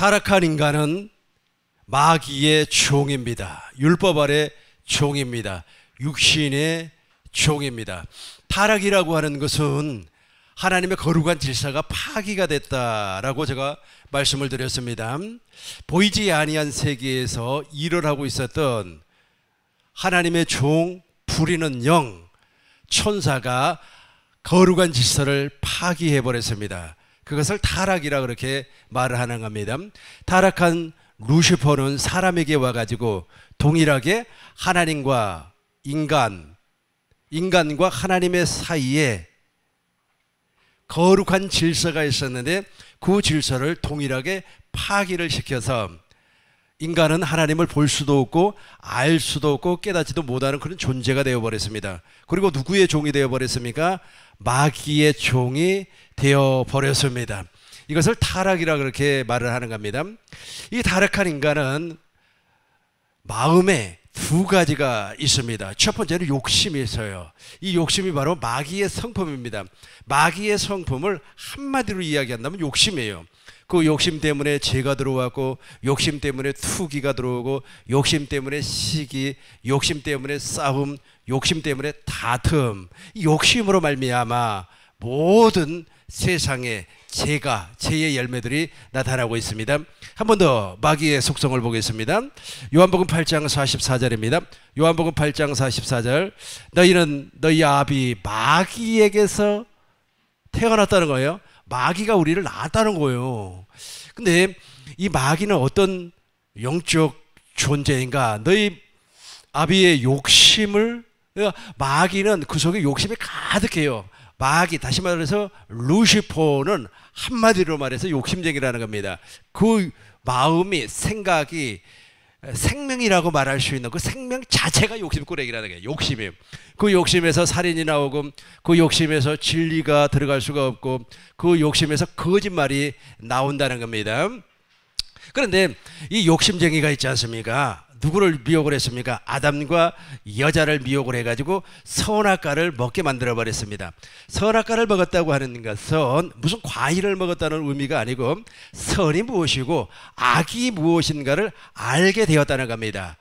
타락한 인간은 마귀의 종입니다. 율법 아래 종입니다. 육신의 종입니다. 타락이라고 하는 것은 하나님의 거룩한 질서가 파기가 됐다라고 제가 말씀을 드렸습니다. 보이지 아니한 세계에서 일을 하고 있었던 하나님의 종 부리는 영 천사가 거룩한 질서를 파기해버렸습니다. 그것을 타락이라 그렇게 말을 하는 겁니다. 타락한 루시퍼는 사람에게 와가지고 동일하게 하나님과 인간과 하나님의 사이에 거룩한 질서가 있었는데 그 질서를 동일하게 파기를 시켜서 인간은 하나님을 볼 수도 없고 알 수도 없고 깨닫지도 못하는 그런 존재가 되어버렸습니다. 그리고 누구의 종이 되어버렸습니까? 마귀의 종이 되어버렸습니다. 이것을 타락이라 그렇게 말을 하는 겁니다. 이 타락한 인간은 마음에 두 가지가 있습니다. 첫 번째는 욕심이 있어요. 이 욕심이 바로 마귀의 성품입니다. 마귀의 성품을 한마디로 이야기한다면 욕심이에요. 그 욕심 때문에 죄가 들어왔고, 욕심 때문에 투기가 들어오고, 욕심 때문에 시기, 욕심 때문에 싸움, 욕심 때문에 다툼, 이 욕심으로 말미암아 모든 세상에 죄의 열매들이 나타나고 있습니다. 한 번 더 마귀의 속성을 보겠습니다. 요한복음 8장 44절입니다. 요한복음 8장 44절. 너희는 너희 아비 마귀에게서 태어났다는 거예요. 마귀가 우리를 낳았다는 거예요. 근데 이 마귀는 어떤 영적 존재인가? 너희 아비의 욕심을, 마귀는 그 속에 욕심이 가득해요. 마귀, 다시 말해서 루시퍼는 한마디로 말해서 욕심쟁이라는 겁니다. 그 마음이, 생각이 생명이라고 말할 수 있는 그 생명 자체가 욕심꾸러기라는 거예요. 욕심이에요. 그 욕심에서 살인이 나오고, 그 욕심에서 진리가 들어갈 수가 없고, 그 욕심에서 거짓말이 나온다는 겁니다. 그런데 이 욕심쟁이가 있지 않습니까? 누구를 미혹을 했습니까? 아담과 여자를 미혹을 해가지고 선악과를 먹게 만들어버렸습니다. 선악과를 먹었다고 하는 것은 무슨 과일을 먹었다는 의미가 아니고 선이 무엇이고 악이 무엇인가를 알게 되었다는 겁니다.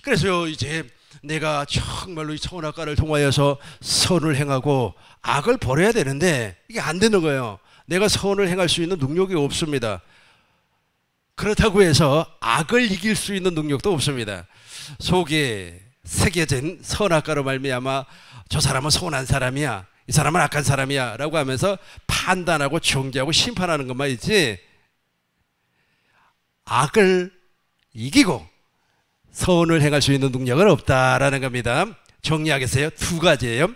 그래서 이제 내가 정말로 이 선악과를 통하여서 선을 행하고 악을 버려야 되는데 이게 안 되는 거예요. 내가 선을 행할 수 있는 능력이 없습니다. 그렇다고 해서 악을 이길 수 있는 능력도 없습니다. 속에 새겨진 선악과로 말미암아 저 사람은 선한 사람이야, 이 사람은 악한 사람이야 라고 하면서 판단하고 정죄하고 심판하는 것만 있지, 악을 이기고 선을 행할 수 있는 능력은 없다라는 겁니다. 정리하겠어요? 두 가지예요.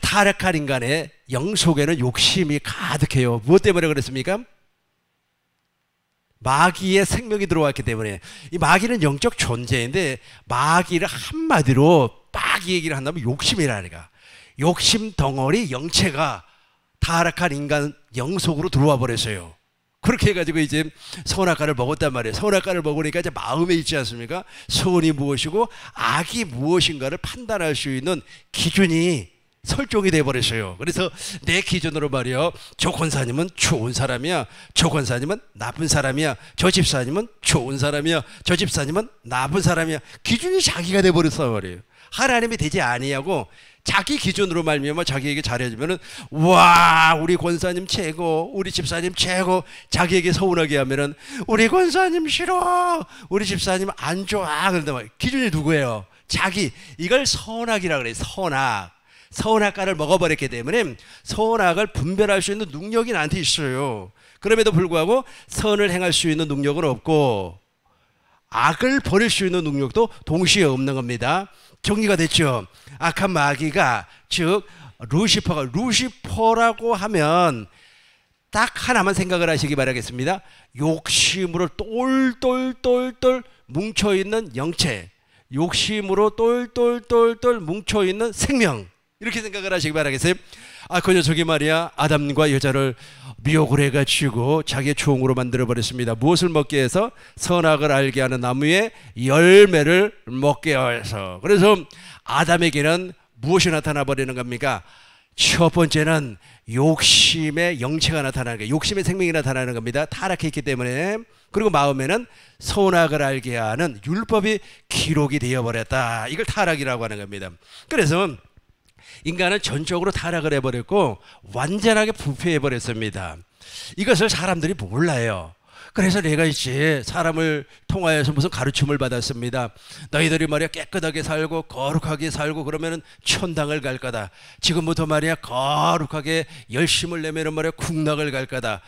타락한 인간의 영 속에는 욕심이 가득해요. 무엇 때문에 그랬습니까? 마귀의 생명이 들어왔기 때문에. 이 마귀는 영적 존재인데 마귀를 한마디로 막 얘기를 한다면 욕심이라는 거야. 욕심 덩어리 영체가 타락한 인간 영 속으로 들어와 버렸어요. 그렇게 해가지고 이제 선악과를 먹었단 말이에요. 선악과를 먹으니까 이제 마음에 있지 않습니까? 선이 무엇이고 악이 무엇인가를 판단할 수 있는 기준이 설정이 돼버렸어요. 그래서 내 기준으로 말이요, 저 권사님은 좋은 사람이야, 저 권사님은 나쁜 사람이야, 저 집사님은 좋은 사람이야, 저 집사님은 나쁜 사람이야. 기준이 자기가 돼버렸어 말이에요. 하나님이 되지 아니하고 자기 기준으로 말미암아 자기에게 잘해주면은 와 우리 권사님 최고, 우리 집사님 최고. 자기에게 서운하게 하면은 우리 권사님 싫어, 우리 집사님 안 좋아. 그런데 말 기준이 누구예요? 자기. 이걸 선악이라 그래요. 선악과를 먹어버렸기 때문에 선악을 분별할 수 있는 능력이 나한테 있어요. 그럼에도 불구하고 선을 행할 수 있는 능력은 없고 악을 버릴 수 있는 능력도 동시에 없는 겁니다. 정리가 됐죠? 악한 마귀가, 즉 루시퍼라고 하면 딱 하나만 생각을 하시기 바라겠습니다. 욕심으로 똘똘똘똘 뭉쳐있는 영체, 욕심으로 똘똘똘똘 뭉쳐있는 생명, 이렇게 생각을 하시기 바라겠어요. 그 녀석이 말이야 아담과 여자를 미혹을 해가지고 자기의 종으로 만들어버렸습니다. 무엇을 먹게 해서? 선악을 알게 하는 나무의 열매를 먹게 해서. 그래서 아담에게는 무엇이 나타나 버리는 겁니까? 첫 번째는 욕심의 영체가 나타나는 거예요. 욕심의 생명이 나타나는 겁니다. 타락했기 때문에. 그리고 마음에는 선악을 알게 하는 율법이 기록이 되어버렸다. 이걸 타락이라고 하는 겁니다. 그래서 인간은 전적으로 타락을 해버렸고 완전하게 부패해버렸습니다. 이것을 사람들이 몰라요. 그래서 내가 이제 사람을 통하여서 무슨 가르침을 받았습니다. 너희들이 말이야 깨끗하게 살고 거룩하게 살고 그러면은 천당을 갈 거다. 지금부터 말이야 거룩하게 열심을 내면은 말이야 극락을 갈 거다.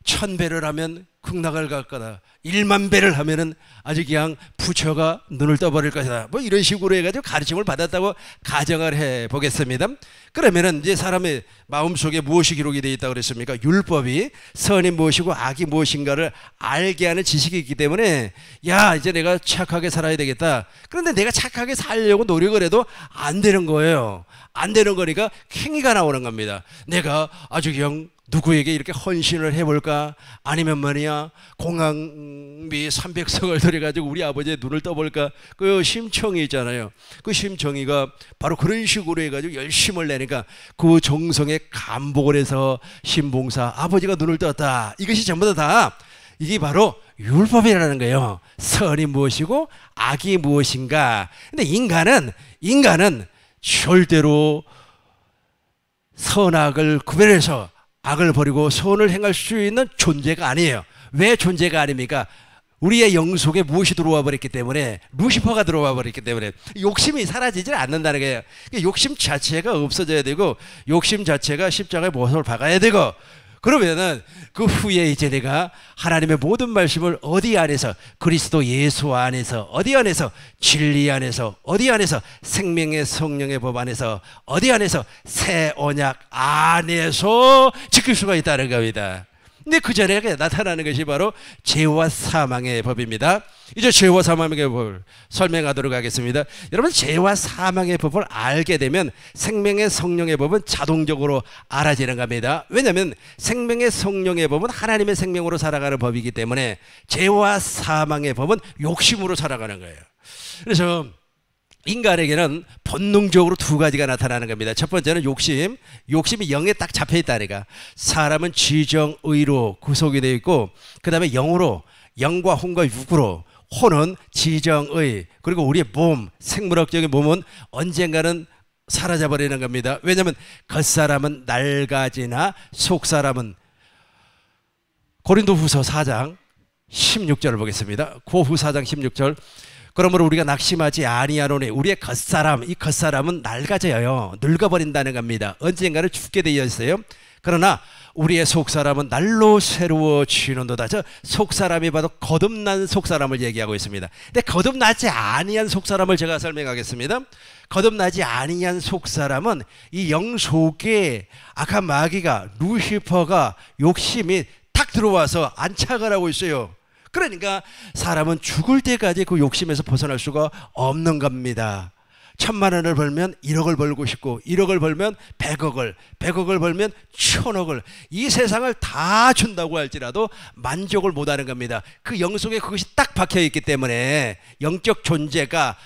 1000배를 하면 극락을 갈 거다. 10000배를 하면은 아주 그냥 부처가 눈을 떠버릴 것이다. 뭐 이런 식으로 해가지고 가르침을 받았다고 가정을 해 보겠습니다. 그러면은 이제 사람의 마음속에 무엇이 기록이 되어 있다고 그랬습니까? 율법이 선이 무엇이고 악이 무엇인가를 알게 하는 지식이 있기 때문에 야 이제 내가 착하게 살아야 되겠다. 그런데 내가 착하게 살려고 노력을 해도 안 되는 거예요. 안 되는 거니까 행위가 나오는 겁니다. 내가 아주 그냥 누구에게 이렇게 헌신을 해볼까? 아니면 말이야 공항비 300석을 들여가지고 우리 아버지의 눈을 떠볼까? 그 심청이 있잖아요. 그 심청이가 바로 그런 식으로 해가지고 열심을 내니까 그 정성에 감복을 해서 신봉사 아버지가 눈을 떴다. 이것이 전부 다 이게 바로 율법이라는 거예요. 선이 무엇이고 악이 무엇인가. 근데 인간은 절대로 선악을 구별해서 악을 버리고 선을 행할 수 있는 존재가 아니에요. 왜 존재가 아닙니까? 우리의 영 속에 무엇이 들어와 버렸기 때문에, 루시퍼가 들어와 버렸기 때문에 욕심이 사라지질 않는다는 거예요. 욕심 자체가 없어져야 되고 욕심 자체가 십자가에 못을 박아야 되고, 그러면은 그 후에 이제 내가 하나님의 모든 말씀을 어디 안에서, 그리스도 예수 안에서, 어디 안에서, 진리 안에서, 어디 안에서, 생명의 성령의 법 안에서, 어디 안에서, 새 언약 안에서 지킬 수가 있다는 겁니다. 근데 그 전에 나타나는 것이 바로 죄와 사망의 법입니다. 이제 죄와 사망의 법을 설명하도록 하겠습니다. 여러분, 죄와 사망의 법을 알게 되면 생명의 성령의 법은 자동적으로 알아지는 겁니다. 왜냐하면 생명의 성령의 법은 하나님의 생명으로 살아가는 법이기 때문에 죄와 사망의 법은 욕심으로 살아가는 거예요. 그래서 인간에게는 본능적으로 두 가지가 나타나는 겁니다. 첫 번째는 욕심이 영에 딱 잡혀 있다니까. 사람은 지정의로 구속이 되어 있고, 그 다음에 영으로, 영과 혼과 육으로, 혼은 지정의, 그리고 우리의 몸, 생물학적인 몸은 언젠가는 사라져버리는 겁니다. 왜냐하면 겉사람은 낡아지나 속사람은, 고린도후서 4장 16절을 보겠습니다. 고후 4장 16절. 그러므로 우리가 낙심하지 아니하노니 우리의 겉사람, 이 겉사람은 낡아져요. 늙어버린다는 겁니다. 언젠가는 죽게 되어 있어요. 그러나 우리의 속사람은 날로 새로워지는도다. 저 속사람이 바로 거듭난 속사람을 얘기하고 있습니다. 근데 거듭나지 아니한 속사람을 제가 설명하겠습니다. 거듭나지 아니한 속사람은 이 영 속에 악한 마귀가, 루시퍼가, 욕심이 탁 들어와서 안착을 하고 있어요. 그러니까 사람은 죽을 때까지 그 욕심에서 벗어날 수가 없는 겁니다. 1000만 원을 벌면 1억을 벌고 싶고, 1억을 벌면 100억을, 100억을 벌면 1000억을, 이 세상을 다 준다고 할지라도 만족을 못하는 겁니다. 그 영 속에 그것이 딱 박혀있기 때문에 영적 존재가,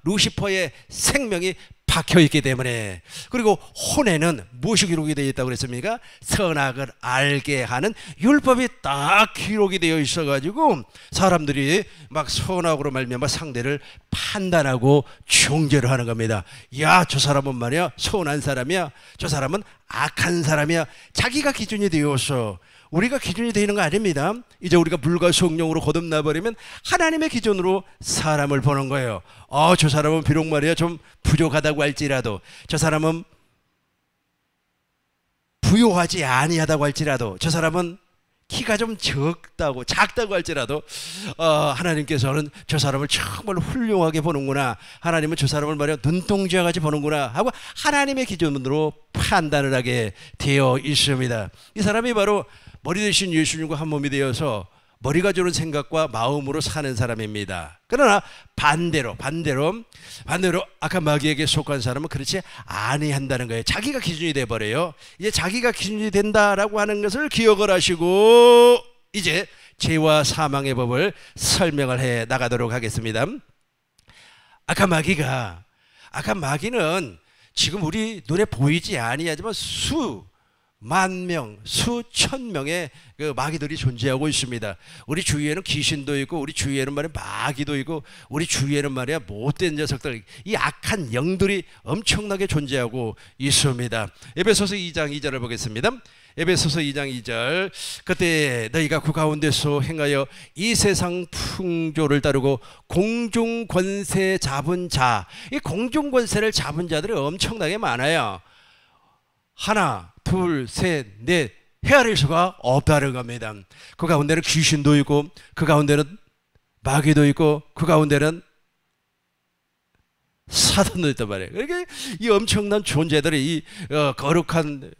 루시퍼의 생명이 박혀있기 때문에. 그리고 혼에는 무엇이 기록이 되어 있다고 그랬습니까? 선악을 알게 하는 율법이 딱 기록이 되어 있어가지고 사람들이 막 선악으로 말미암아 상대를 판단하고 정죄를 하는 겁니다. 야, 저 사람은 말이야 선한 사람이야, 저 사람은 악한 사람이야. 자기가 기준이 되어서, 우리가 기준이 되는 거 아닙니다. 이제 우리가 물과 성령으로 거듭나 버리면 하나님의 기준으로 사람을 보는 거예요. 저 사람은 비록 말이야 좀 부족하다고 할지라도, 저 사람은 부요하지 아니하다고 할지라도, 저 사람은 키가 좀 작다고 할지라도 하나님께서는 저 사람을 정말 훌륭하게 보는구나, 하나님은 저 사람을 말이야 눈동자와 같이 보는구나 하고 하나님의 기준으로 판단을 하게 되어 있습니다. 이 사람이 바로 머리 대신 예수님과 한 몸이 되어서 머리가 주는 생각과 마음으로 사는 사람입니다. 그러나 반대로 악한 마귀에게 속한 사람은 그렇지 아니한다는 거예요. 자기가 기준이 돼버려요. 이제 자기가 기준이 된다라고 하는 것을 기억을 하시고 이제 죄와 사망의 법을 설명을 해 나가도록 하겠습니다. 악한 마귀는 지금 우리 눈에 보이지 아니하지만 수만 명, 수천 명의 그 마귀들이 존재하고 있습니다. 우리 주위에는 귀신도 있고, 우리 주위에는 말이야 마귀도 있고, 우리 주위에는 말이야 못된 녀석들, 이 악한 영들이 엄청나게 존재하고 있습니다. 에베소서 2장 2절을 보겠습니다. 에베소서 2장 2절. 그때 너희가 그 가운데서 행하여 이 세상 풍조를 따르고 공중 권세 잡은 자, 이 공중 권세를 잡은 자들이 엄청나게 많아요. 하나, 둘, 셋, 넷, 헤아릴 수가 없다는 겁니다. 그 가운데는 귀신도 있고, 그 가운데는 마귀도 있고, 그 가운데는 사탄도 있단 말이에요. 그러니까 이 엄청난 존재들이 이 거룩한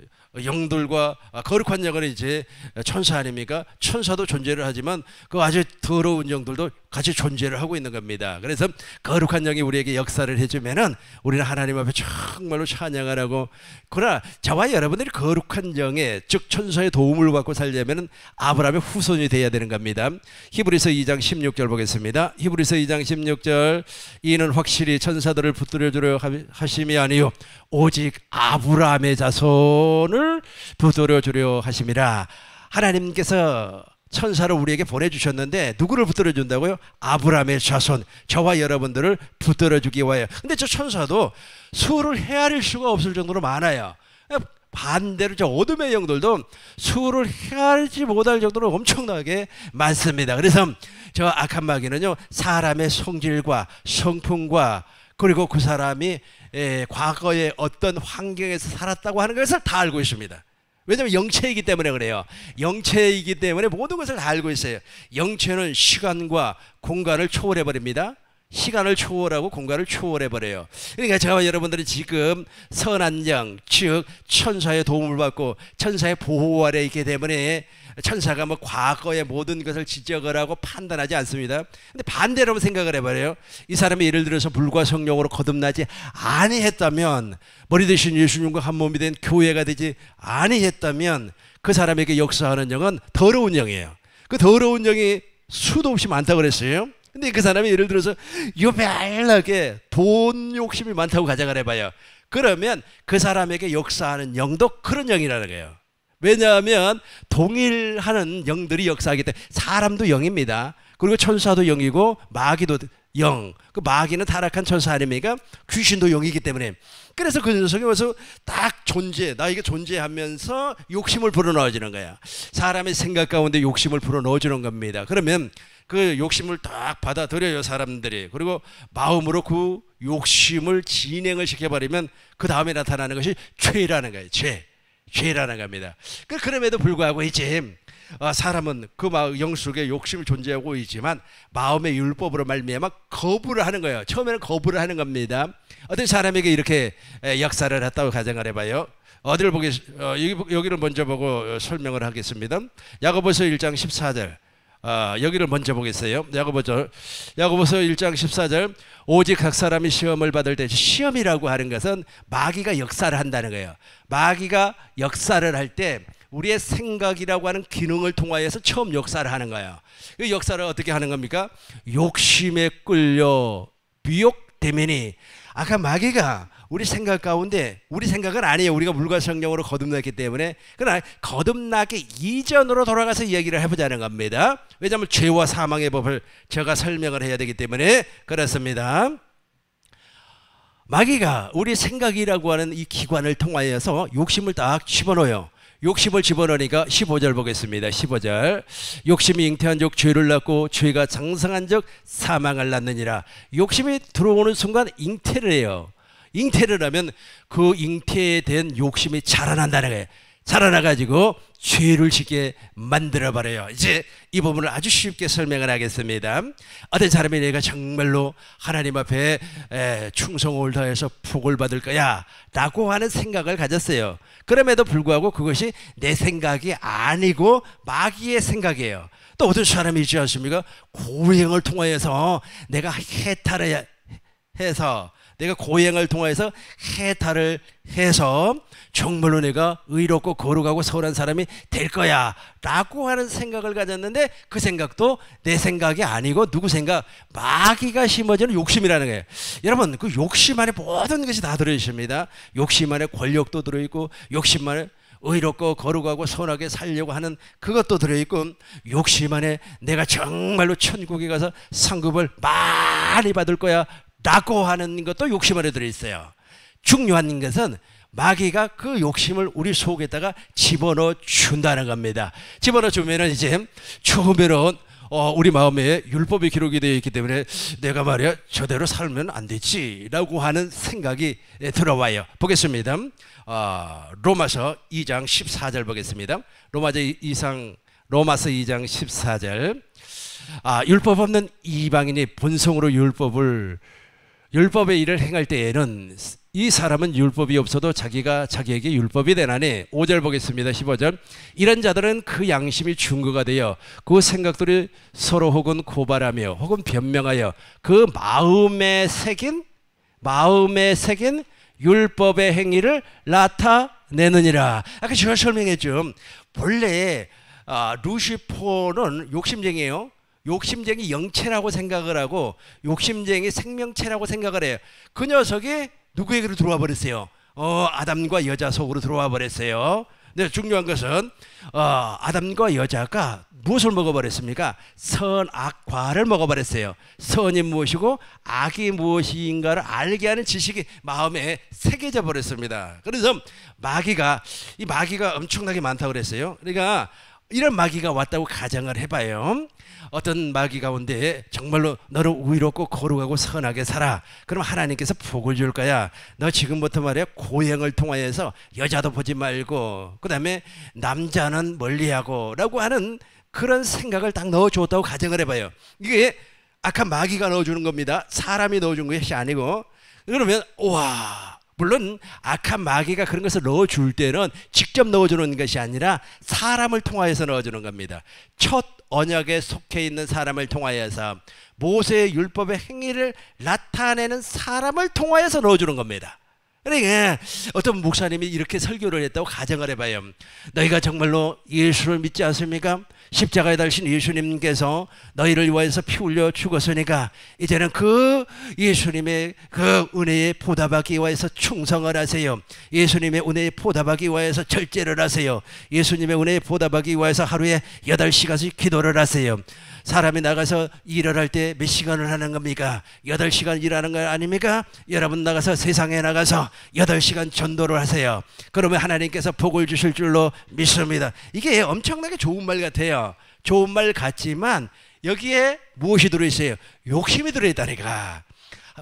영들과, 거룩한 영은 이제 천사 아닙니까? 천사도 존재를 하지만 그 아주 더러운 영들도 같이 존재를 하고 있는 겁니다. 그래서 거룩한 영이 우리에게 역사를 해주면은 우리는 하나님 앞에 정말로 찬양을 하고, 그러나 저와 여러분들이 거룩한 영의, 즉 천사의 도움을 받고 살려면은 아브라함의 후손이 되어야 되는 겁니다. 히브리서 2장 16절 보겠습니다. 히브리서 2장 16절. 이는 확실히 천사들을 붙들어 주려 하심이 아니요 오직 아브라함의 자손을 붙들어 주려 하심이라. 하나님께서 천사를 우리에게 보내주셨는데 누구를 붙들어 준다고요? 아브라함의 자손, 저와 여러분들을 붙들어 주기 위하여. 근데 저 천사도 수를 헤아릴 수가 없을 정도로 많아요. 반대로 저 어둠의 영들도 수를 헤아리지 못할 정도로 엄청나게 많습니다. 그래서 저 악한 마귀는요, 사람의 성질과 성품과, 그리고 그 사람이 과거에 어떤 환경에서 살았다고 하는 것을 다 알고 있습니다. 왜냐하면 영체이기 때문에 그래요. 영체이기 때문에 모든 것을 다 알고 있어요. 영체는 시간과 공간을 초월해버립니다. 시간을 초월하고 공간을 초월해버려요. 그러니까 저와 여러분들이 지금 선한 영, 즉 천사의 도움을 받고 천사의 보호 아래 있기 때문에 천사가 뭐 과거의 모든 것을 지적을 하고 판단하지 않습니다. 근데 반대로 한번 생각을 해봐요. 이 사람이 예를 들어서 불과 성령으로 거듭나지 아니했다면, 머리 대신 예수님과 한 몸이 된 교회가 되지 아니했다면, 그 사람에게 역사하는 영은 더러운 영이에요. 그 더러운 영이 수도 없이 많다고 그랬어요. 근데 그 사람이 예를 들어서 유별나게 돈 욕심이 많다고 가정을 해봐요. 그러면 그 사람에게 역사하는 영도 그런 영이라는 거예요. 왜냐하면 동일하는 영들이 역사하기 때문에. 사람도 영입니다. 그리고 천사도 영이고 마귀도 영. 그 마귀는 타락한 천사 아닙니까? 귀신도 영이기 때문에. 그래서 그 녀석이 와서 딱 나에게 존재하면서 욕심을 불어넣어주는 거야. 사람의 생각 가운데 욕심을 불어넣어주는 겁니다. 그러면 그 욕심을 딱 받아들여요, 사람들이. 그리고 마음으로 그 욕심을 진행을 시켜버리면 그 다음에 나타나는 것이 죄라는 거예요. 죄라는 겁니다. 그럼에도 불구하고 이제 사람은 그 영 속에 욕심이 존재하고 있지만 마음의 율법으로 말미암아 거부를 하는 거예요. 처음에는 거부를 하는 겁니다. 어떤 사람에게 이렇게 역사를 했다고 가정을 해봐요. 어디를 여기를 먼저 보고 설명을 하겠습니다. 야고보서 1장 14절. 여기를 먼저 보겠어요. 야고보서 1장 14절. 오직 각 사람이 시험을 받을 때, 시험이라고 하는 것은 마귀가 역사를 한다는 거예요. 마귀가 역사를 할 때 우리의 생각이라고 하는 기능을 통하여서 처음 역사를 하는 거예요. 그 역사를 어떻게 하는 겁니까? 욕심에 끌려 미혹되매니. 아까 마귀가 우리 생각 가운데, 우리 생각은 아니에요. 우리가 물과 성령으로 거듭났기 때문에. 그러나 거듭나기 이전으로 돌아가서 이야기를 해보자는 겁니다. 왜냐하면 죄와 사망의 법을 제가 설명을 해야 되기 때문에 그렇습니다. 마귀가 우리 생각이라고 하는 이 기관을 통하여서 욕심을 딱 집어넣어요. 욕심을 집어넣으니까 15절 보겠습니다. 15절. 욕심이 잉태한 적 죄를 낳고 죄가 장성한 적 사망을 낳느니라. 욕심이 들어오는 순간 잉태를 해요. 잉태를 하면 그 잉태된 욕심이 자라난다는 거예요. 자라나가지고 죄를 짓게 만들어버려요. 이제 이 부분을 아주 쉽게 설명을 하겠습니다. 어떤 사람이 내가 정말로 하나님 앞에 충성을 다해서 복을 받을 거야 라고 하는 생각을 가졌어요. 그럼에도 불구하고 그것이 내 생각이 아니고 마귀의 생각이에요. 또 어떤 사람이 있지 않습니까? 고행을 통하여서 내가 해탈을 해서 내가 고행을 통해서 해탈을 해서 정말로 내가 의롭고 거룩하고 선한 사람이 될 거야 라고 하는 생각을 가졌는데, 그 생각도 내 생각이 아니고 누구 생각? 마귀가 심어지는 욕심이라는 거예요. 여러분, 그 욕심 안에 모든 것이 다 들어있습니다. 욕심 안에 권력도 들어있고, 욕심 안에 의롭고 거룩하고 선하게 살려고 하는 그것도 들어있고, 욕심 안에 내가 정말로 천국에 가서 상급을 많이 받을 거야 라고 하는 것도 욕심 안에 들어있어요. 중요한 것은 마귀가 그 욕심을 우리 속에다가 집어넣어 준다는 겁니다. 집어넣어 주면은 이제 처음에는 우리 마음에 율법이 기록이 되어 있기 때문에 내가 말이야 저대로 살면 안 되지 라고 하는 생각이 들어와요. 보겠습니다. 로마서 2장 14절 보겠습니다. 로마서 2장 14절. 율법 없는 이방인이 본성으로 율법의 일을 행할 때에는 이 사람은 율법이 없어도 자기가 자기에게 율법이 되나니. 5절 보겠습니다. 15절. 이런 자들은 그 양심이 증거가 되어 그 생각들이 서로 혹은 고발하며 혹은 변명하여 그 마음에 새긴 율법의 행위를 나타내느니라. 아까 제가 설명했죠. 본래 루시퍼는 욕심쟁이에요. 욕심쟁이 영체라고 생각을 하고 욕심쟁이 생명체라고 생각을 해요. 그 녀석이 누구에게로 들어와 버렸어요? 아담과 여자 속으로 들어와 버렸어요. 근데 중요한 것은 아담과 여자가 무엇을 먹어버렸습니까? 선악과를 먹어버렸어요. 선이 무엇이고 악이 무엇인가를 알게 하는 지식이 마음에 새겨져 버렸습니다. 그래서 마귀가 엄청나게 많다고 그랬어요. 그러니까 이런 마귀가 왔다고 가정을 해봐요. 어떤 마귀 가운데 정말로 너를 의롭고 거룩하고 선하게 살아. 그럼 하나님께서 복을 줄 거야. 너 지금부터 말이야 고행을 통하여서 여자도 보지 말고 그 다음에 남자는 멀리하고 라고 하는 그런 생각을 딱 넣어줬다고 가정을 해봐요. 이게 악한 마귀가 넣어주는 겁니다. 사람이 넣어준 것이 아니고. 그러면 물론 악한 마귀가 그런 것을 넣어줄 때는 직접 넣어주는 것이 아니라 사람을 통하여서 넣어주는 겁니다. 첫 언약에 속해 있는 사람을 통하여서 모세의 율법의 행위를 나타내는 사람을 통하여서 넣어주는 겁니다. 그러니까 어떤 목사님이 이렇게 설교를 했다고 가정을 해봐요. 너희가 정말로 예수를 믿지 않습니까? 십자가에 달리신 예수님께서 너희를 위하여서 피 흘려 죽었으니까 이제는 그 예수님의 그 은혜에 보답하기 위하여서 충성을 하세요. 예수님의 은혜에 보답하기 위하여서 절제를 하세요. 예수님의 은혜에 보답하기 위하여서 하루에 8시간씩 기도를 하세요. 사람이 나가서 일을 할 때 몇 시간을 하는 겁니까? 8시간 일하는 거 아닙니까? 여러분 나가서 세상에 나가서 8시간 전도를 하세요. 그러면 하나님께서 복을 주실 줄로 믿습니다. 이게 엄청나게 좋은 말 같아요. 좋은 말 같지만 여기에 무엇이 들어있어요? 욕심이 들어있다니까.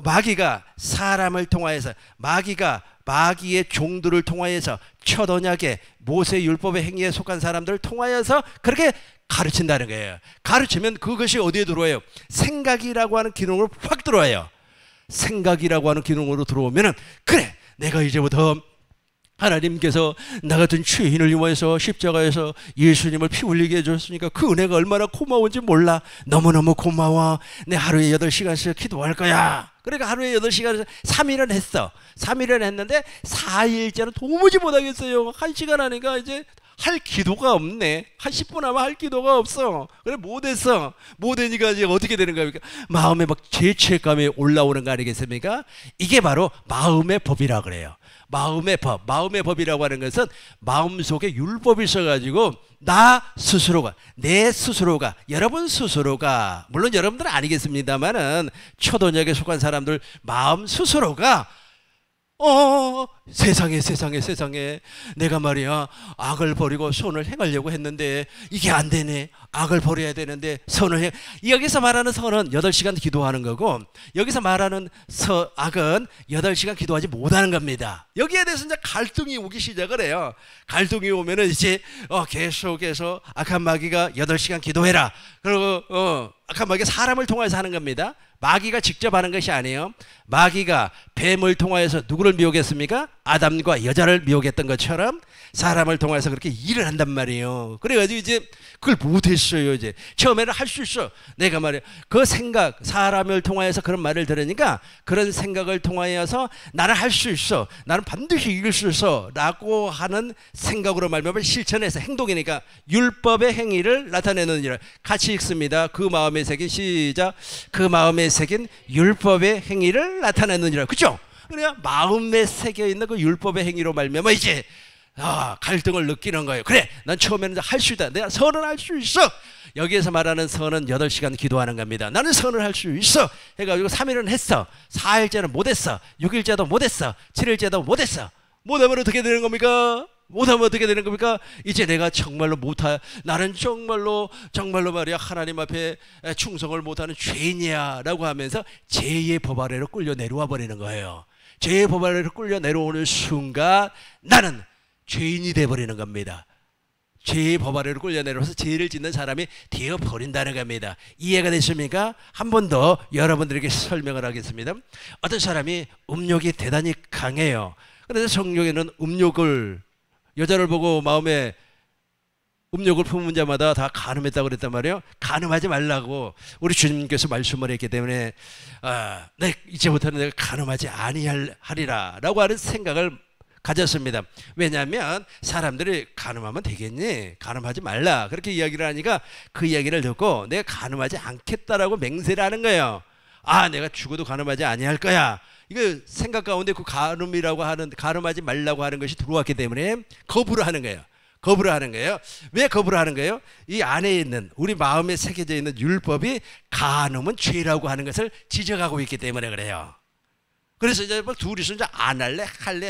마귀가 사람을 통하여서 마귀의 종들을 통하여서 첫 언약에 모세 율법의 행위에 속한 사람들을 통하여서 그렇게 가르친다는 거예요. 가르치면 그것이 어디에 들어와요? 생각이라고 하는 기능으로 확 들어와요. 생각이라고 하는 기능으로 들어오면은 그래 내가 이제부터 하나님께서 나 같은 죄인을 위하여서 십자가에서 예수님을 피 흘리게 해줬으니까 그 은혜가 얼마나 고마운지 몰라. 너무너무 고마워. 내 하루에 8시간씩 기도할 거야. 그러니까 하루에 8시간 3일은 했어. 3일은 했는데 4일째는 도무지 못하겠어요. 1시간 하니까 이제 할 기도가 없네. 한 10분 하면 할 기도가 없어. 그래 못했어. 못하니까 이제 어떻게 되는 겁니까? 마음에 막 죄책감이 올라오는 거 아니겠습니까? 이게 바로 마음의 법이라 그래요. 마음의 법이라고 하는 것은 마음속에 율법이 있어가지고 내 스스로가 여러분 스스로가 물론 여러분들은 아니겠습니다만은 초도녁에 속한 사람들 마음 스스로가 세상에 내가 말이야 악을 버리고 선을 행하려고 했는데 이게 안 되네. 악을 버려야 되는데 여기서 말하는 선은 8시간 기도하는 거고 여기서 말하는 악은 8시간 기도하지 못하는 겁니다. 여기에 대해서 이제 갈등이 오기 시작을 해요. 갈등이 오면은 이제 계속해서 악한 마귀가 8시간 기도해라. 그리고 악한 마귀가 사람을 통해서 하는 겁니다. 마귀가 직접 하는 것이 아니에요. 마귀가 뱀을 통하여서 누구를 미혹했습니까? 아담과 여자를 미혹했던 것처럼 사람을 통해서 그렇게 일을 한단 말이에요. 그래가지고 이제 그걸 못했어요. 이제 처음에는 할 수 있어. 내가 말이야 그 생각, 사람을 통하여서 그런 말을 들으니까 그런 생각을 통하여서 나는 할 수 있어, 나는 반드시 이길 수 있어 라고 하는 생각으로 말미암아 실천해서 행동이니까 율법의 행위를 나타내느니라. 같이 읽습니다. 그 마음에 새긴, 시작, 그 마음에 새긴 율법의 행위를 나타내느니라. 그죠? 그냥 마음에 새겨 있는 그 율법의 행위로 말미암아 이제 갈등을 느끼는 거예요. 그래, 난 처음에는 할 수 있다. 내가 선을 할 수 있어. 여기에서 말하는 선은 8시간 기도하는 겁니다. 나는 선을 할 수 있어 해가지고 3일은 했어, 4일째는 못했어, 6일째도 못했어, 7일째도 못했어. 못하면 어떻게 되는 겁니까? 못하면 어떻게 되는 겁니까? 이제 내가 정말로 나는 정말로 말이야 하나님 앞에 충성을 못하는 죄인이야 라고 하면서 죄의 법 아래로 끌려 내려와 버리는 거예요. 죄의 법 아래로 끌려 내려오는 순간 나는 죄인이 되어버리는 겁니다. 죄의 법 아래로 끌려 내려와서 죄를 짓는 사람이 되어버린다는 겁니다. 이해가 되십니까? 한 번 더 여러분들에게 설명을 하겠습니다. 어떤 사람이 음욕이 대단히 강해요. 그래서 성경에는 음욕을, 여자를 보고 마음에 음욕을 품은 자마다 다 간음했다고 그랬단 말이에요. 간음하지 말라고 우리 주님께서 말씀을 했기 때문에 이제부터는 내가 간음하지 아니하리라 라고 하는 생각을 가졌습니다. 왜냐하면 사람들이 간음하면 되겠니? 간음하지 말라 그렇게 이야기를 하니까 그 이야기를 듣고 내가 간음하지 않겠다라고 맹세를 하는 거예요. 내가 죽어도 간음하지 아니할 거야. 이거 생각 가운데 그 간음하지 말라고 하는 것이 들어왔기 때문에 거부를 하는 거예요. 거부를 하는 거예요. 왜 거부를 하는 거예요? 이 안에 있는 우리 마음에 새겨져 있는 율법이 간음은 죄라고 하는 것을 지적하고 있기 때문에 그래요. 그래서 이제 막 둘이서 이제 안 할래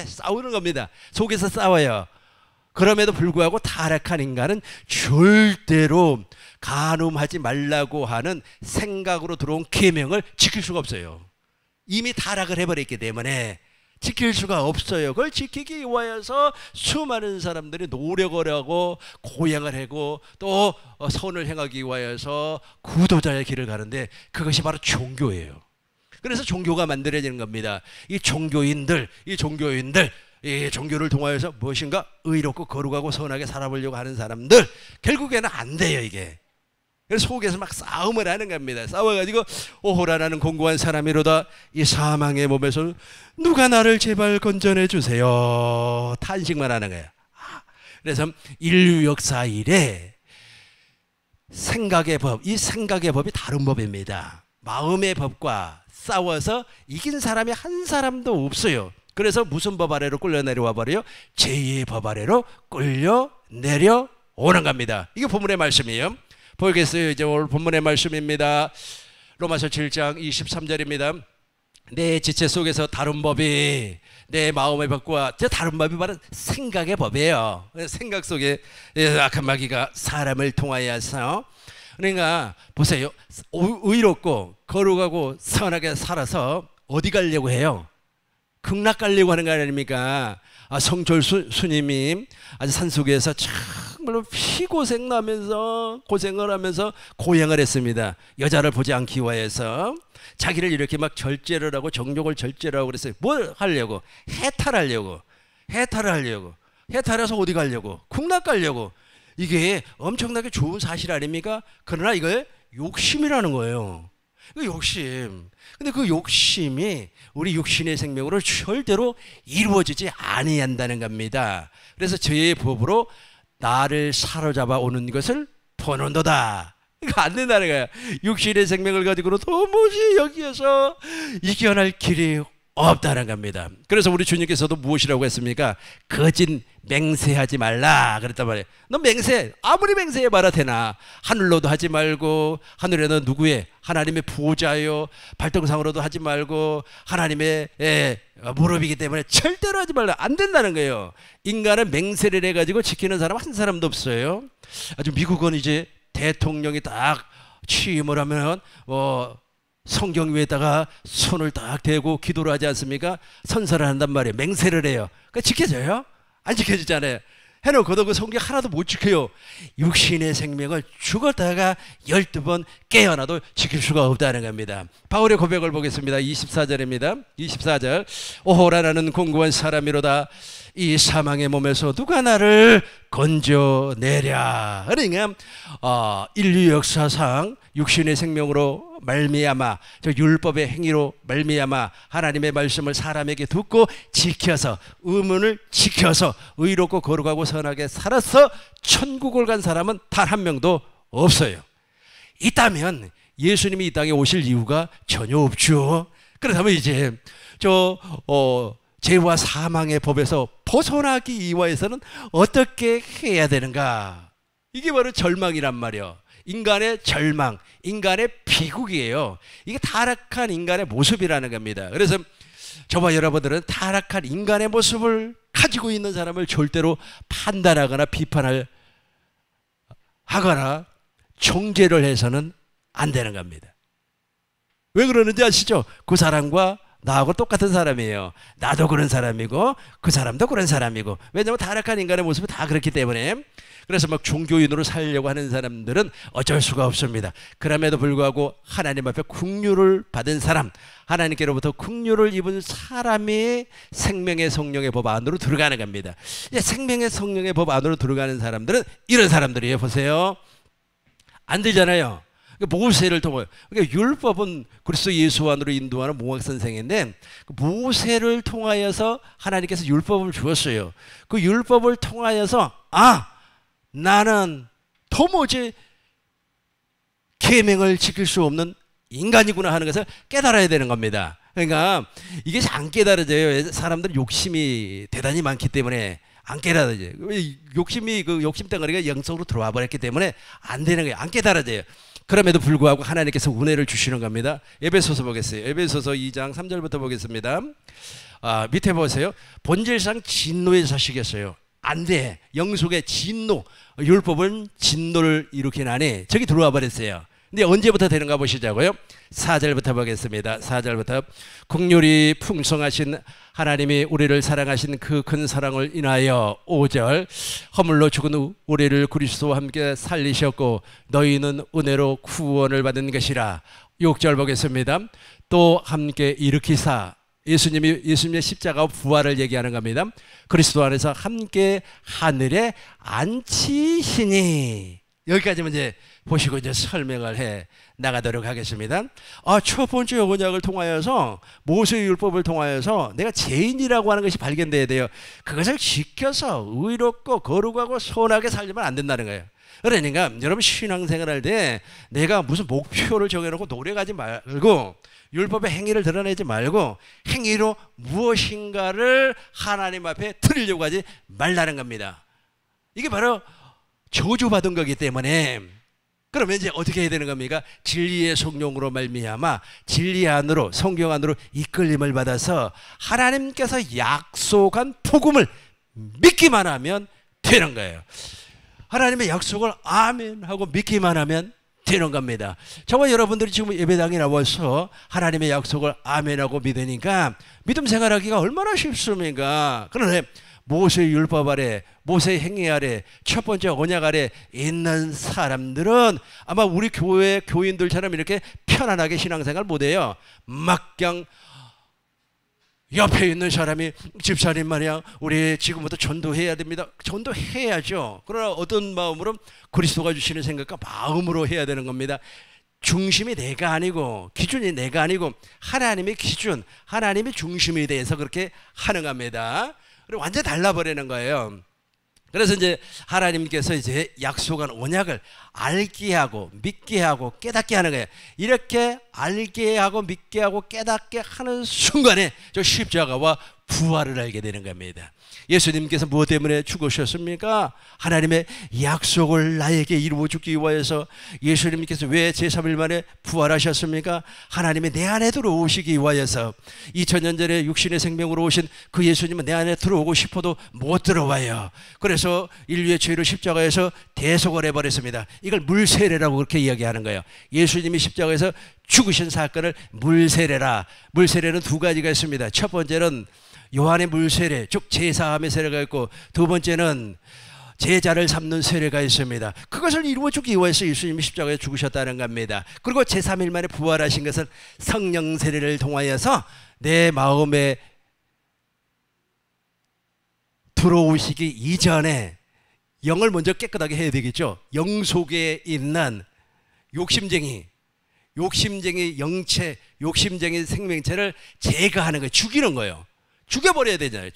싸우는 겁니다. 속에서 싸워요. 그럼에도 불구하고 타락한 인간은 절대로 간음하지 말라고 하는 생각으로 들어온 계명을 지킬 수가 없어요. 이미 타락을 해버렸기 때문에 지킬 수가 없어요. 그걸 지키기 위하여서 수많은 사람들이 노력을 하고 고행을 하고 또 선을 행하기 위하여서 구도자의 길을 가는데 그것이 바로 종교예요. 그래서 종교가 만들어지는 겁니다. 이 종교인들 이 종교를 통하여서 무엇인가 의롭고 거룩하고 선하게 살아보려고 하는 사람들 결국에는 안 돼요 이게. 그래서 속에서 막 싸움을 하는 겁니다. 싸워가지고 오호라 나는 공고한 사람이로다 이 사망의 몸에서 누가 나를 제발 건져내 주세요 탄식만 하는 거예요. 그래서 인류 역사 이래 생각의 법, 이 생각의 법이 다른 법입니다. 마음의 법과 싸워서 이긴 사람이 한 사람도 없어요. 그래서 무슨 법 아래로 끌려 내려와 버려요? 죄의 법 아래로 끌려 내려오는 겁니다. 이게 본문의 말씀이에요. 보겠어요. 이제 오늘 본문의 말씀입니다. 로마서 7장 23절입니다. 내 지체 속에서 다른 법이 내 마음의 법과 저 다른 법이 바로 생각의 법이에요. 생각 속에 악한 마귀가 사람을 통하여서 그러니까 보세요. 의롭고 거룩하고 선하게 살아서 어디 가려고 해요? 극락 가려고 하는 거 아닙니까? 성철 스님이 아주 산속에서 정말로 피고생 나면서 고생을 하면서 고행을 했습니다. 여자를 보지 않기 위해서 자기를 이렇게 막 절제를 하고 정욕을 절제를 하고 그랬어요. 뭘 하려고? 해탈하려고. 해탈해서 어디 가려고? 극락 가려고. 이게 엄청나게 좋은 사실 아닙니까? 그러나 이걸 욕심이라는 거예요. 그 욕심. 근데 그 욕심이 우리 육신의 생명으로 절대로 이루어지지 아니한다는 겁니다. 그래서 죄의 법으로 나를 사로잡아 오는 것을 보는도다. 이거 안 된다는 거야. 육신의 생명을 가지고는 도무지 여기에서 이겨낼 길이 없다는 겁니다. 그래서 우리 주님께서도 무엇이라고 했습니까? 거짓 맹세하지 말라 그랬단 말이에요. 너 맹세 아무리 맹세해봐라 되나? 하늘로도 하지 말고 하늘에는 누구의? 하나님의 보좌요. 발등상으로도 하지 말고 하나님의 무릎이기 때문에 절대로 하지 말라. 안 된다는 거예요. 인간은 맹세를 해가지고 지키는 사람 한 사람도 없어요. 아주 미국은 이제 대통령이 딱 취임을 하면 성경 위에다가 손을 딱 대고 기도를 하지 않습니까? 선서를 한단 말이에요. 맹세를 해요. 그러니까 지켜져요? 안 지켜지잖아요. 해놓고도 그 성경 하나도 못 지켜요. 육신의 생명을 죽었다가 12번 깨어나도 지킬 수가 없다는 겁니다. 바울의 고백을 보겠습니다. 24절입니다. 24절. 오호라 나는 공고한 사람이로다. 이 사망의 몸에서 누가 나를 건져내랴. 그러니까 인류 역사상 육신의 생명으로 말미암아 저 율법의 행위로 말미암아 하나님의 말씀을 사람에게 듣고 지켜서 의문을 지켜서 의롭고 거룩하고 선하게 살아서 천국을 간 사람은 단 한 명도 없어요. 있다면 예수님이 이 땅에 오실 이유가 전혀 없죠. 그렇다면 이제 죄와 사망의 법에서 벗어나기 위해서는 어떻게 해야 되는가? 이게 바로 절망이란 말이에요. 인간의 절망, 인간의 비극이에요. 이게 타락한 인간의 모습이라는 겁니다. 그래서 저와 여러분들은 타락한 인간의 모습을 가지고 있는 사람을 절대로 판단하거나 비판을 하거나 정죄를 해서는 안 되는 겁니다. 왜 그러는지 아시죠? 그 사람과 나하고 똑같은 사람이에요. 나도 그런 사람이고 그 사람도 그런 사람이고. 왜냐하면 타락한 인간의 모습이 다 그렇기 때문에. 그래서 막 종교인으로 살려고 하는 사람들은 어쩔 수가 없습니다. 그럼에도 불구하고 하나님 앞에 긍휼을 받은 사람, 하나님께로부터 긍휼을 입은 사람이 생명의 성령의 법 안으로 들어가는 겁니다. 이제 생명의 성령의 법 안으로 들어가는 사람들은 이런 사람들이에요. 보세요. 안 되잖아요. 모세를 통해, 그러니까 율법은 그리스도 예수 안으로 인도하는 몽학 선생인데 모세를 통하여서 하나님께서 율법을 주었어요. 그 율법을 통하여서 나는 도무지 계명을 지킬 수 없는 인간이구나 하는 것을 깨달아야 되는 겁니다. 그러니까 이게 안 깨달아져요. 사람들은 욕심이 대단히 많기 때문에 안 깨달아져요. 욕심이 그 욕심 덩어리가 영성으로 들어와 버렸기 때문에 안 되는 거예요. 안 깨달아져요. 그럼에도 불구하고 하나님께서 은혜를 주시는 겁니다. 에베소서 보겠어요. 에베소서 2장 3절부터 보겠습니다. 밑에 보세요. 본질상 진노의 자식이었어요. 안 돼. 영속의 진노. 율법은 진노를 일으키나니 저기 들어와 버렸어요. 근데 언제부터 되는가 보시자고요. 4절부터 보겠습니다. 4절부터 긍휼이 풍성하신 하나님이 우리를 사랑하신 그 큰 사랑을 인하여 5절 허물로 죽은 우리를 그리스도와 함께 살리셨고 너희는 은혜로 구원을 받은 것이라. 6절 보겠습니다. 또 함께 일으키사 예수님의 십자가와 부활을 얘기하는 겁니다. 그리스도 안에서 함께 하늘에 앉히시니. 여기까지만 이제 보시고 이제 설명을 해 나가도록 하겠습니다. 첫 번째 언약을 통하여서 모세의 율법을 통하여서 내가 죄인이라고 하는 것이 발견돼야 돼요. 그것을 지켜서 의롭고 거룩하고 선하게 살려면 안 된다는 거예요. 그러니까 여러분 신앙생활 할 때 내가 무슨 목표를 정해놓고 노력하지 말고 율법의 행위를 드러내지 말고 행위로 무엇인가를 하나님 앞에 드리려고 하지 말라는 겁니다. 이게 바로 저주받은 거기 때문에. 그러면 이제 어떻게 해야 되는 겁니까? 진리의 성령으로 말미암아 진리 안으로 성경 안으로 이끌림을 받아서 하나님께서 약속한 복음을 믿기만 하면 되는 거예요. 하나님의 약속을 아멘 하고 믿기만 하면 되는 겁니다. 저와 여러분들이 지금 예배당에 나와서 하나님의 약속을 아멘하고 믿으니까 믿음 생활하기가 얼마나 쉽습니까? 그런데 모세의 율법 아래, 모세의 행위 아래, 첫 번째 언약 아래 있는 사람들은 아마 우리 교회 교인들처럼 이렇게 편안하게 신앙생활 못해요. 막 그냥 옆에 있는 사람이 집사님 말이야 우리 지금부터 전도해야 됩니다. 전도해야죠. 그러나 어떤 마음으로 그리스도가 주시는 생각과 마음으로 해야 되는 겁니다. 중심이 내가 아니고 기준이 내가 아니고 하나님의 기준, 하나님의 중심에 대해서 그렇게 하는 겁니다. 그리고 완전히 달라버리는 거예요. 그래서 이제 하나님께서 이제 약속한 언약을 알게 하고 믿게 하고 깨닫게 하는 거예요. 이렇게 알게 하고 믿게 하고 깨닫게 하는 순간에 저 십자가와 부활을 알게 되는 겁니다. 예수님께서 무엇 때문에 죽으셨습니까? 하나님의 약속을 나에게 이루어 주기 위해서. 예수님께서 왜 제3일 만에 부활하셨습니까? 하나님이 내 안에 들어오시기 위해서. 2000년 전에 육신의 생명으로 오신 그 예수님은 내 안에 들어오고 싶어도 못 들어와요. 그래서 인류의 죄를 십자가에서 대속을 해버렸습니다. 이걸 물세례라고 그렇게 이야기하는 거예요. 예수님이 십자가에서 죽으신 사건을 물세례라. 물세례는 두 가지가 있습니다. 첫 번째는 요한의 물세례, 즉 제사함의 세례가 있고, 두 번째는 제자를 삼는 세례가 있습니다. 그것을 이루어주기 위해서 예수님이 십자가에 죽으셨다는 겁니다. 그리고 제3일 만에 부활하신 것은 성령 세례를 통하여서 내 마음에 들어오시기 이전에 영을 먼저 깨끗하게 해야 되겠죠. 영 속에 있는 욕심쟁이 영체, 욕심쟁이 생명체를 제거하는 거예요. 죽이는 거예요. 죽여버려야 되잖아요.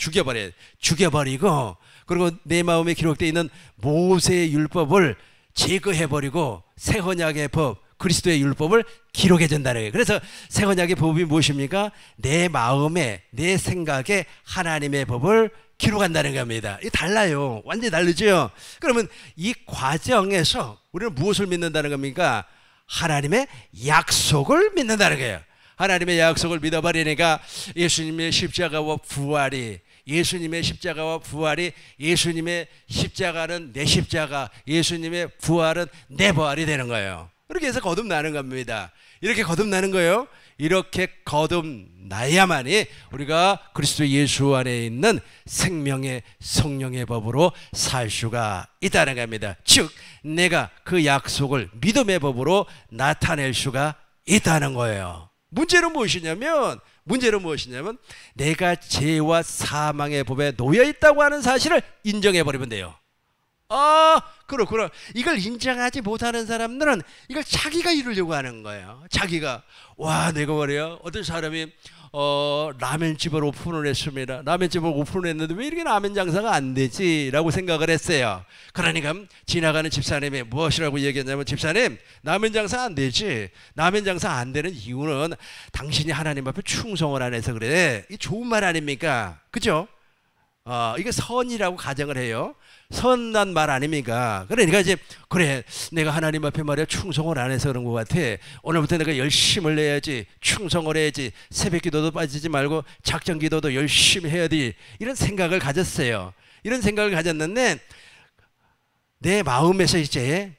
죽여버리고, 그리고 내 마음에 기록되어 있는 모세의 율법을 제거해버리고 새 언약의 법, 그리스도의 율법을 기록해 준다는 거예요. 그래서 새 언약의 법이 무엇입니까? 내 마음에, 내 생각에 하나님의 법을 기록한다는 겁니다. 이게 달라요. 완전히 다르죠. 그러면 이 과정에서 우리는 무엇을 믿는다는 겁니까? 하나님의 약속을 믿는다는 거예요. 하나님의 약속을 믿어버리니까 예수님의 십자가와 부활이, 예수님의 십자가는 내 십자가, 예수님의 부활은 내 부활이 되는 거예요. 그렇게 해서 거듭나는 겁니다. 이렇게 거듭나는 거예요. 이렇게 거듭나야만이 우리가 그리스도 예수 안에 있는 생명의 성령의 법으로 살 수가 있다는 겁니다. 즉 내가 그 약속을 믿음의 법으로 나타낼 수가 있다는 거예요. 문제는 무엇이냐면 내가 죄와 사망의 법에 놓여 있다고 하는 사실을 인정해 버리면 돼요. 아, 그렇구나. 이걸 인정하지 못하는 사람들은 이걸 자기가 이루려고 하는 거예요. 자기가, 와, 내가 말이야, 어떤 사람이 라면집을 오픈을 했습니다. 라면집을 오픈을 했는데 왜 이렇게 라면 장사가 안 되지? 라고 생각을 했어요. 그러니까 지나가는 집사님이 무엇이라고 얘기했냐면, 집사님, 라면 장사 안 되지. 라면 장사 안 되는 이유는 당신이 하나님 앞에 충성을 안 해서 그래. 이 좋은 말 아닙니까? 그죠? 이게 선이라고 가정을 해요. 선한 말 아닙니까? 그러니까 이제, 그래, 내가 하나님 앞에 말이야 충성을 안 해서 그런 것 같아. 오늘부터 내가 열심을 내야지, 충성을 해야지, 새벽 기도도 빠지지 말고 작정 기도도 열심히 해야 돼. 이런 생각을 가졌어요. 이런 생각을 가졌는데 내 마음에서 이제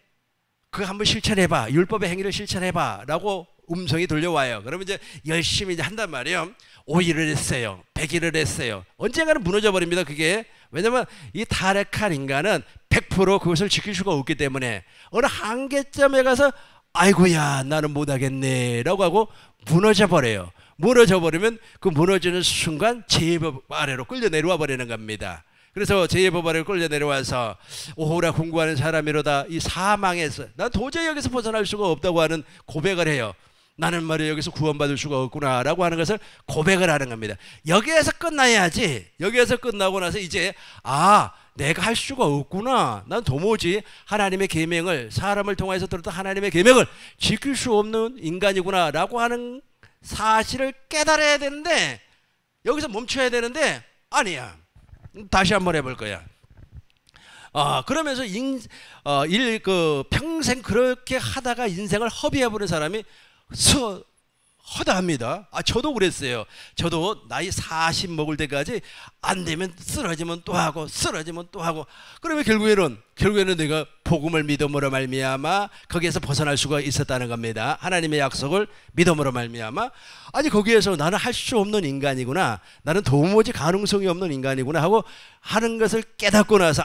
그거 한번 실천해봐, 율법의 행위를 실천해봐 라고 음성이 들려와요. 그러면 이제 열심히 이제 한단 말이에요. 5일을 했어요. 100일을 했어요. 언젠가는 무너져 버립니다. 그게. 왜냐면 이 타락한 인간은 100% 그것을 지킬 수가 없기 때문에 어느 한계점에 가서 아이고야 나는 못하겠네 라고 하고 무너져 버려요. 무너져 버리면 그 무너지는 순간 제법 아래로 끌려 내려와 버리는 겁니다. 그래서 제법 아래로 끌려 내려와서 오호라 공부하는 사람이로다 이 사망에서 난 도저히 여기서 벗어날 수가 없다고 하는 고백을 해요. 나는 말이야 여기서 구원받을 수가 없구나 라고 하는 것을 고백을 하는 겁니다. 여기에서 끝나야지. 여기에서 끝나고 나서 이제 내가 할 수가 없구나. 난 도무지 하나님의 계명을, 사람을 통해서 들었던 하나님의 계명을 지킬 수 없는 인간이구나 라고 하는 사실을 깨달아야 되는데, 여기서 멈춰야 되는데 아니야. 다시 한번 해볼 거야. 그러면서 평생 그렇게 하다가 인생을 허비해버린 사람이 허다합니다. 저도 그랬어요. 저도 나이 40 먹을 때까지 안 되면 쓰러지면 또 하고 쓰러지면 또 하고, 그러면 결국에는 내가 복음을 믿음으로 말미암아 거기에서 벗어날 수가 있었다는 겁니다. 하나님의 약속을 믿음으로 말미암아 거기에서 나는 할 수 없는 인간이구나, 나는 도무지 가능성이 없는 인간이구나 하고 하는 것을 깨닫고 나서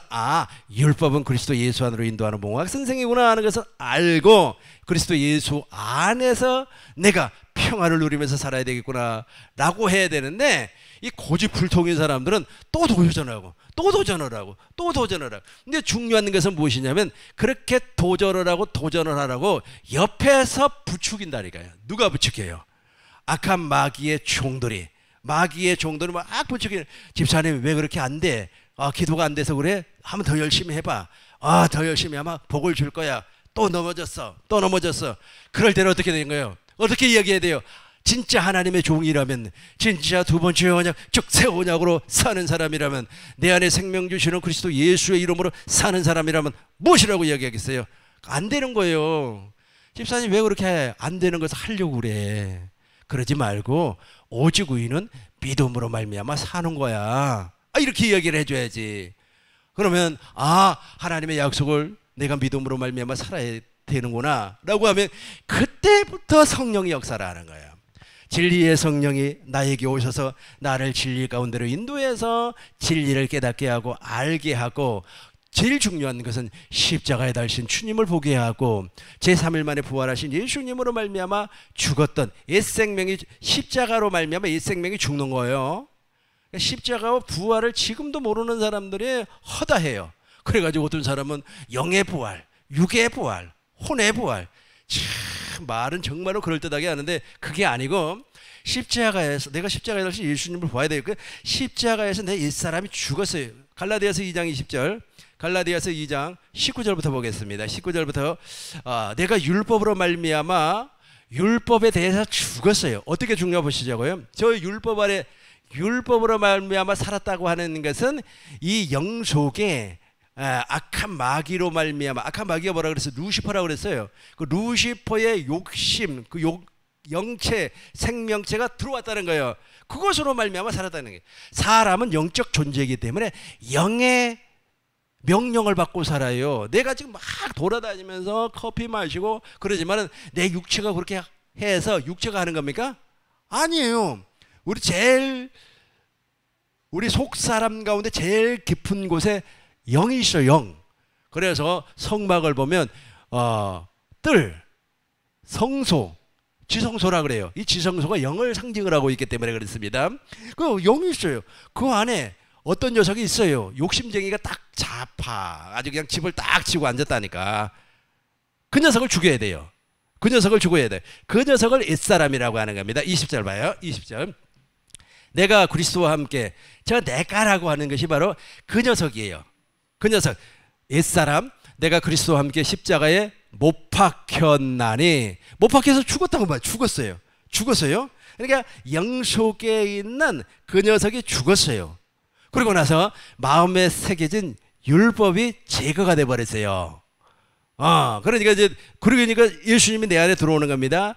율법은 그리스도 예수 안으로 인도하는 봉학 선생이구나 하는 것을 알고 그리스도 예수 안에서 내가 평화를 누리면서 살아야 되겠구나 라고 해야 되는데, 이 고집불통인 사람들은 또 도전하고 또 도전을 하고 또 도전을 하고. 근데 중요한 것은 무엇이냐면 그렇게 도전을 하라고 옆에서 부추긴다니까요. 누가 부추겨요? 악한 마귀의 종들이 막 부추기는, 집사님 왜 그렇게 안 돼? 기도가 안 돼서 그래? 한번 더 열심히 해봐. 더 열심히 하면 복을 줄 거야. 또 넘어졌어. 그럴 때는 어떻게 되는 거예요? 어떻게 이야기해야 돼요? 진짜 하나님의 종이라면, 진짜 두 번째 언약 즉 새 언약으로 사는 사람이라면, 내 안에 생명 주시는 그리스도 예수의 이름으로 사는 사람이라면 무엇이라고 이야기하겠어요? 안 되는 거예요. 집사님 왜 그렇게 안 되는 것을 하려고 그래? 그러지 말고 오직 의인은 믿음으로 말미암아 사는 거야. 이렇게 이야기를 해줘야지. 그러면 하나님의 약속을 내가 믿음으로 말미암아 살아야 되는구나 라고 하면 그때부터 성령이 역사를 하는 거예요. 진리의 성령이 나에게 오셔서 나를 진리 가운데로 인도해서 진리를 깨닫게 하고 알게 하고 제일 중요한 것은 십자가에 달신 주님을 보게 하고 제3일 만에 부활하신 예수님으로 말미암아 죽었던 옛 생명이 십자가로 말미암아 옛 생명이 죽는 거예요. 십자가와 부활을 지금도 모르는 사람들이 허다해요. 그래가지고 어떤 사람은 영의 부활, 육의 부활, 혼의 부활, 참 말은 정말로 그럴듯하게 하는데 그게 아니고 십자가에서 내가 십자가에 달신 예수님을 봐야 돼요. 그 십자가에서 내 옛사람이 죽었어요. 갈라디아서 2장 20절, 갈라디아서 2장 19절부터 보겠습니다. 19절부터 내가 율법으로 말미암아 율법에 대해서 죽었어요. 어떻게 죽냐 보시자고요. 저 율법 아래 율법으로 말미암아 살았다고 하는 것은 이 영 속에 악한 마귀로 말미암아, 악한 마귀가 뭐라 그랬어요? 루시퍼라고 그랬어요. 그 루시퍼의 욕심, 그 영체, 생명체가 들어왔다는 거예요. 그것으로 말미암아 살았다는 거예요. 사람은 영적 존재이기 때문에 영의 명령을 받고 살아요. 내가 지금 막 돌아다니면서 커피 마시고 그러지만은 내 육체가 그렇게 해서 육체가 하는 겁니까? 아니에요. 우리 속 사람 가운데 제일 깊은 곳에 영이 있어요. 영. 그래서 성막을 보면 뜰, 성소, 지성소라 그래요. 이 지성소가 영을 상징을 하고 있기 때문에 그렇습니다. 그 영이 있어요. 그 안에 어떤 녀석이 있어요. 욕심쟁이가 딱 자파. 아주 그냥 집을 딱 치고 앉았다니까. 그 녀석을 죽여야 돼요. 그 녀석을 죽여야 돼요. 그 녀석을 옛사람이라고 하는 겁니다. 20절 봐요. 20절. 내가 그리스도와 함께, 저 내가라고 하는 것이 바로 그 녀석이에요. 그 녀석, 옛사람. 내가 그리스도와 함께 십자가에 못 박혔나니. 못 박혀서 죽었다고 봐요. 죽었어요. 그러니까 영 속에 있는 그 녀석이 죽었어요. 그리고 나서 마음에 새겨진 율법이 제거가 돼 버렸어요. 그러니까 예수님이 내 안에 들어오는 겁니다.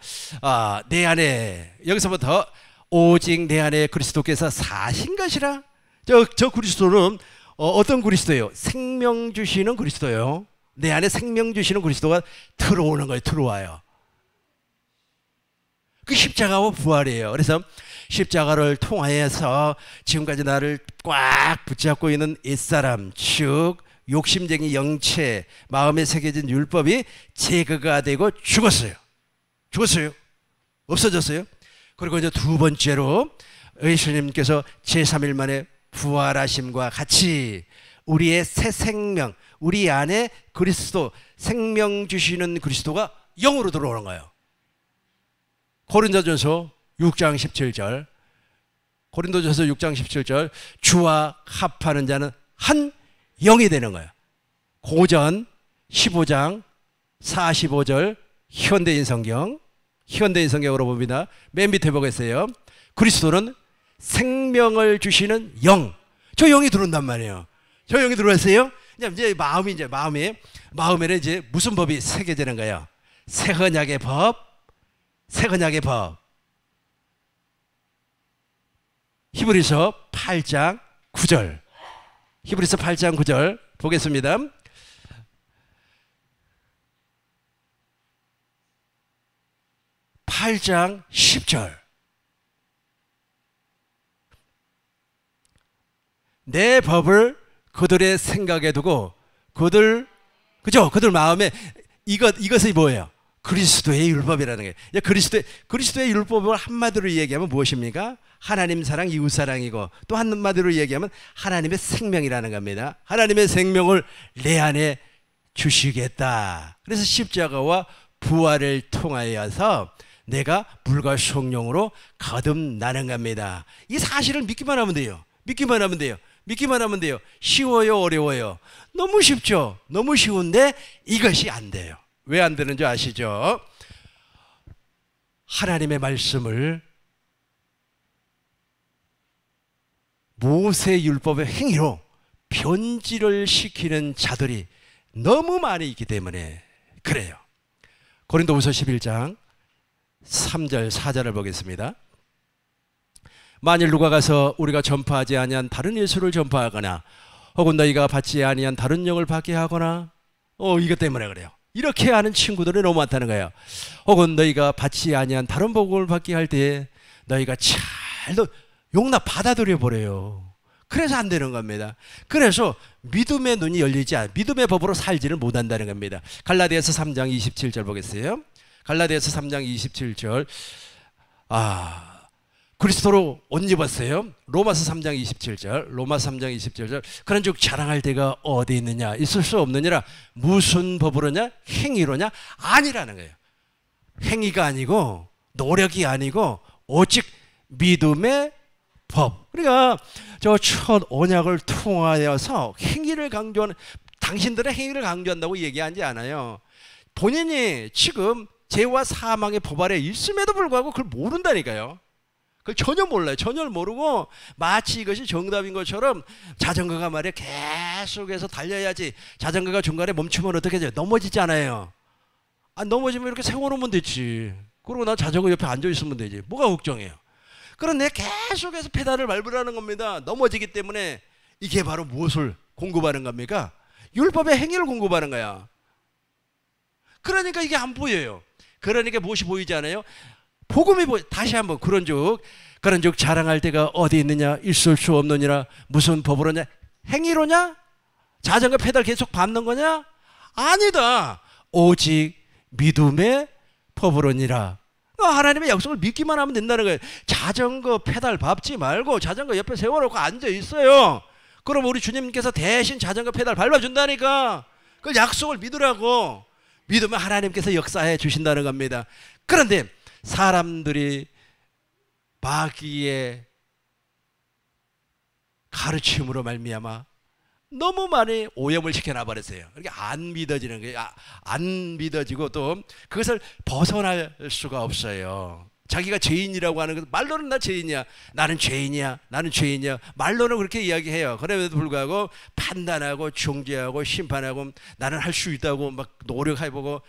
내 안에, 여기서부터 오직 내 안에 그리스도께서 사신 것이라. 저 그리스도는 어떤 그리스도예요? 생명 주시는 그리스도예요. 내 안에 생명 주시는 그리스도가 들어오는 거예요. 들어와요. 그 십자가와 부활이에요. 그래서 십자가를 통하여서 지금까지 나를 꽉 붙잡고 있는 옛사람, 즉 욕심쟁이 영체, 마음에 새겨진 율법이 제거가 되고 죽었어요. 없어졌어요. 그리고 이제 두 번째로 예수님께서 제3일 만에 부활하심과 같이 우리의 새 생명, 우리 안에 그리스도, 생명 주시는 그리스도가 영으로 들어오는 거예요. 고린도전서 6장 17절, 고린도전서 6장 17절, 주와 합하는 자는 한 영이 되는 거예요. 고전 15장 45절 현대인 성경으로 봅니다. 맨 밑에 보겠어요. 그리스도는 생명을 주시는 영. 저 영이 들어온단 말이에요. 저 영이 들어왔어요. 이제 마음에는 이제 무슨 법이 새겨지는 거예요? 새 언약의 법. 히브리서 8장 9절. 히브리서 8장 9절 보겠습니다. (8장 10절) 내 법을 그들의 생각에 두고 그들 마음에 이것이 뭐예요? 그리스도의 율법이라는 거예요. 그리스도의 율법을 한마디로 얘기하면 무엇입니까? 하나님 사랑, 이웃 사랑이고, 또 한마디로 얘기하면 하나님의 생명이라는 겁니다. 하나님의 생명을 내 안에 주시겠다. 그래서 십자가와 부활을 통하여서 내가 물과 성령으로 거듭나는 겁니다. 이 사실을 믿기만 하면 돼요. 쉬워요, 어려워요? 너무 쉽죠. 너무 쉬운데 이것이 안 돼요. 왜 안 되는 줄 아시죠? 하나님의 말씀을 모세 율법의 행위로 변질을 시키는 자들이 너무 많이 있기 때문에 그래요. 고린도후서 11장 3절 4절을 보겠습니다. 만일 누가 가서 우리가 전파하지 아니한 다른 예수를 전파하거나 혹은 너희가 받지 아니한 다른 영을 받게 하거나 이것 때문에 그래요. 이렇게 하는 친구들이 너무 많다는 거예요. 혹은 너희가 받지 아니한 다른 복음을 받게 할 때 너희가 잘 용납 받아들여 버려요. 그래서 안 되는 겁니다. 그래서 믿음의 눈이 열리지 않아 믿음의 법으로 살지를 못한다는 겁니다. 갈라디아서 3장 27절 보겠어요. 갈라디아서 3장 27절. 그리스도로 옷 입었어요. 로마서 3장 27절. 로마서 3장 27절. 그런즉 자랑할 데가 어디 있느냐? 있을 수 없느니라. 무슨 법으로냐? 행위로냐? 아니라는 거예요. 행위가 아니고 노력이 아니고 오직 믿음의 법. 그러니까 저 첫 언약을 통하여서 행위를 강조하는, 당신들의 행위를 강조한다고 얘기하지 않아요. 본인이 지금 죄와 사망의 법 아래 있음에도 불구하고 그걸 모른다니까요. 그걸 전혀 몰라요. 전혀 모르고 마치 이것이 정답인 것처럼 자전거가 말이야 계속해서 달려야지. 자전거가 중간에 멈추면 어떻게 돼요? 넘어지잖아요. 넘어지면 이렇게 세워놓으면 되지. 그리고 나 자전거 옆에 앉아있으면 되지. 뭐가 걱정해요? 그런데 계속해서 페달을 밟으라는 겁니다. 넘어지기 때문에. 이게 바로 무엇을 공급하는 겁니까? 율법의 행위를 공급하는 거야. 그러니까 이게 안 보여요. 그러니까 무엇이 보이지 않아요? 복음이 다시 한번 그런즉 자랑할 데가 어디 있느냐? 있을 수 없느니라. 무슨 법으로냐? 행위로냐? 자전거 페달 계속 밟는 거냐? 아니다. 오직 믿음의 법으로니라. 하나님의 약속을 믿기만 하면 된다는 거예요. 자전거 페달 밟지 말고 자전거 옆에 세워놓고 앉아 있어요. 그럼 우리 주님께서 대신 자전거 페달 밟아준다니까. 그걸 약속을 믿으라고. 믿으면 하나님께서 역사해 주신다는 겁니다. 그런데 사람들이 마귀의 가르침으로 말미암아 너무 많이 오염을 시켜놔 버렸어요. 이렇게 안 믿어지는 거예요. 안 믿어지고 또 그것을 벗어날 수가 없어요. 자기가 죄인이라고 하는 것, 말로는 나 죄인이야, 나는 죄인이야, 나는 죄인이야, 말로는 그렇게 이야기해요. 그럼에도 불구하고 판단하고 중재하고 심판하고 나는 할 수 있다고 막 노력해보고.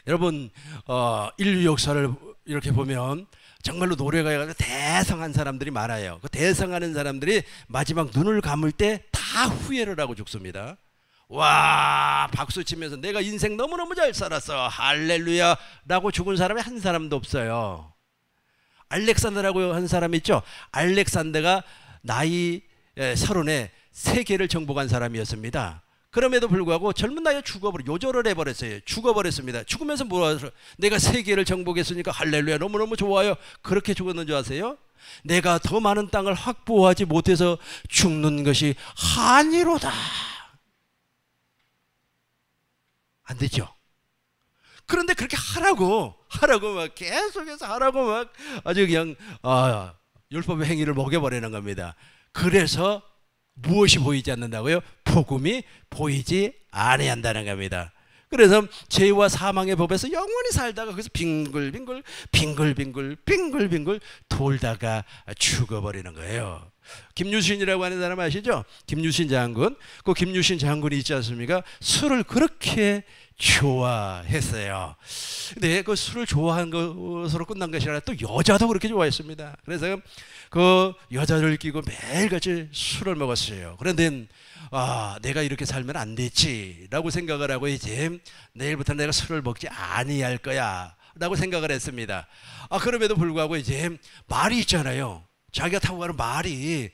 여러분 인류 역사를 이렇게 보면 정말로 노력해가지고 대성한 사람들이 많아요. 그 대성하는 사람들이 마지막 눈을 감을 때 다 후회를 하고 죽습니다. 와, 박수 치면서 내가 인생 너무너무 잘 살았어, 할렐루야 라고 죽은 사람이 한 사람도 없어요. 알렉산더라고 한 사람 있죠. 알렉산더가 나이 30에 세계를 정복한 사람이었습니다. 그럼에도 불구하고 젊은 나이에 요절을 해버렸어요. 죽어버렸습니다. 죽으면서 뭐라, 내가 세계를 정복했으니까 할렐루야 너무너무 좋아요. 그렇게 죽었는 줄 아세요? 내가 더 많은 땅을 확보하지 못해서 죽는 것이 한이로다. 안 되죠. 그런데 그렇게 하라고 막 계속해서 하라고 막 아주 그냥 율법의 행위를 먹여버리는 겁니다. 그래서 무엇이 보이지 않는다고요? 복음이 보이지 아니한다는 겁니다. 그래서 죄와 사망의 법에서 영원히 살다가 거기서 빙글빙글 돌다가 죽어버리는 거예요. 김유신이라고 하는 사람 아시죠? 김유신 장군. 그 김유신 장군이 있지 않습니까? 술을 그렇게 좋아했어요. 근데 그 술을 좋아한 것으로 끝난 것이 아니라 또 여자도 그렇게 좋아했습니다. 그래서 그 여자를 끼고 매일같이 술을 먹었어요. 그런데 내가 이렇게 살면 안 되지 라고 생각을 하고 이제 내일부터 내가 술을 먹지 아니할 거야 라고 생각을 했습니다. 그럼에도 불구하고 이제 말이 있잖아요. 자기가 타고 가는 말이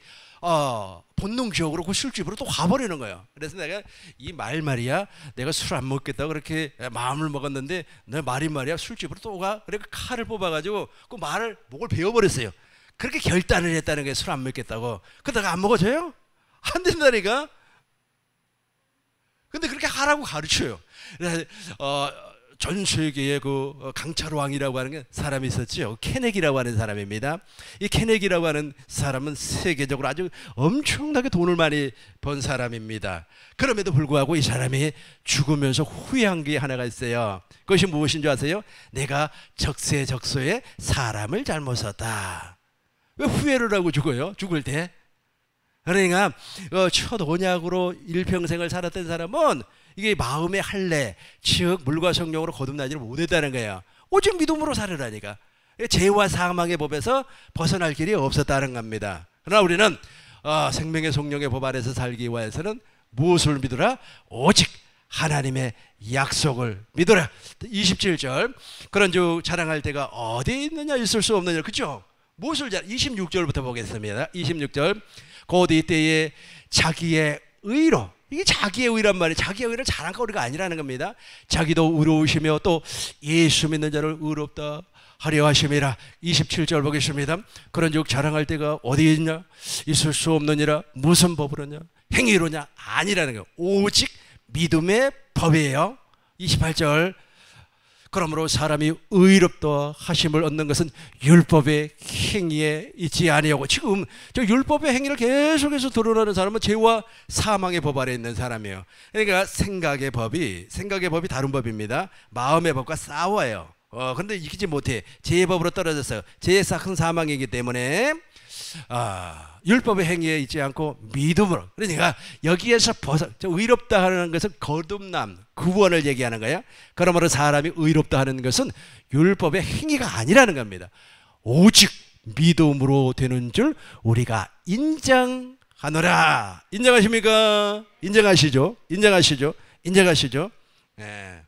본능적으로 그 술집으로 또 가버리는 거예요. 그래서 내가 이 말이야 내가 술 안 먹겠다고 그렇게 마음을 먹었는데 내 말이 말이야 술집으로 또 가. 그래서 칼을 뽑아가지고 그 말을 목을 베어버렸어요. 그렇게 결단을 했다는 게 술 안 먹겠다고. 그러다가 안 먹어져요? 안 된다니까. 근데 그렇게 하라고 가르쳐요. 전 세계의 그 강철 왕이라고 하는 사람이 있었죠. 케네기라고 하는 사람입니다. 이 케네기라고 하는 사람은 세계적으로 아주 엄청나게 돈을 많이 번 사람입니다. 그럼에도 불구하고 이 사람이 죽으면서 후회한 게 하나가 있어요. 그것이 무엇인 줄 아세요? 내가 적세적소에 사람을 잘못 썼다. 왜 후회를 하고 죽어요? 죽을 때. 그러니까 첫 언약으로 일평생을 살았던 사람은 이게 마음의 할례, 즉 물과 성령으로 거듭나지를 못했다는 거예요. 오직 믿음으로 살으라니까. 죄와 사망의 법에서 벗어날 길이 없었다는 겁니다. 그러나 우리는 생명의 성령의 법 안에서 살기 위해서는 무엇을 믿으라? 오직 하나님의 약속을 믿어라. 27절. 그런즉 자랑할 데가 어디 있느냐? 있을 수 없느냐. 그렇죠? 무엇을 26절부터 보겠습니다. 26절. 곧 이때에 자기의 의로, 이게 자기의 의란 말이에요. 자기의 의를 잘한 거리가 아니라는 겁니다. 자기도 의로우시며 또 예수 믿는 자를 의롭다 하려 하심이라. 27절 보겠습니다. 그런즉 자랑할 때가 어디 있냐? 있을 수 없느니라. 무슨 법으로냐? 행위로냐? 아니라는 거예요. 오직 믿음의 법이에요. 28절. 그러므로 사람이 의롭다 하심을 얻는 것은 율법의 행위에 있지 아니하고, 지금 저 율법의 행위를 계속해서 드러내는 사람은 죄와 사망의 법 아래 있는 사람이에요. 그러니까 생각의 법이 다른 법입니다. 마음의 법과 싸워요. 그런데 이기지 못해. 죄의 법으로 떨어졌어요. 죄의 싹은 사망이기 때문에 율법의 행위에 있지 않고 믿음으로. 그러니까 여기에서 의롭다 하는 것은 거듭남, 구원을 얘기하는 거예요. 그러므로 사람이 의롭다 하는 것은 율법의 행위가 아니라는 겁니다. 오직 믿음으로 되는 줄 우리가 인정하노라. 인정하십니까? 인정하시죠? 네.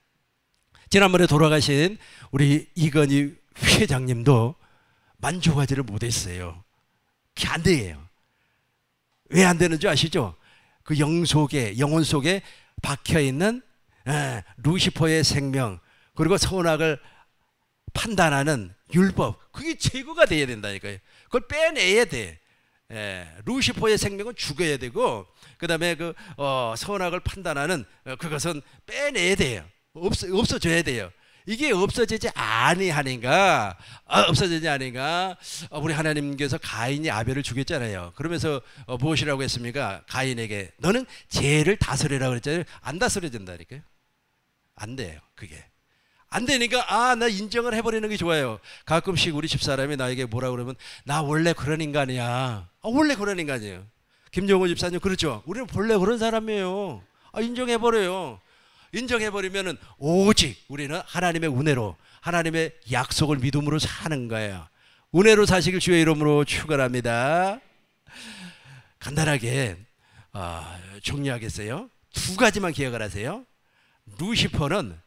지난번에 돌아가신 우리 이건희 회장님도 만족하지를 못했어요. 그게 안 돼요. 왜 안 되는 줄 아시죠? 그 영혼 속에 박혀있는 루시퍼의 생명, 그리고 선악을 판단하는 율법, 그게 제거가 돼야 된다니까요. 그걸 빼내야 돼. 루시퍼의 생명은 죽어야 되고, 그 다음에 선악을 판단하는 그것은 빼내야 돼요. 없어져야 돼요. 이게 없어지지 아니하니까 우리 하나님께서 가인이 아벨을 죽였잖아요. 그러면서 무엇이라고 했습니까? 가인에게 너는 죄를 다스리라 그랬잖아요. 안 다스려진다니까요. 안 돼요. 그게 안 되니까 나 인정을 해버리는 게 좋아요. 가끔씩 우리 집사람이 나에게 뭐라 그러면 나 원래 그런 인간이야. 원래 그런 인간이에요. 김정호 집사님 그렇죠? 우리는 원래 그런 사람이에요. 인정해버려요. 인정해버리면 오직 우리는 하나님의 은혜로, 하나님의 약속을 믿음으로 사는 거예요. 은혜로 사시길 주의 이름으로 축원합니다. 간단하게 정리하겠어요. 두 가지만 기억을 하세요. 루시퍼는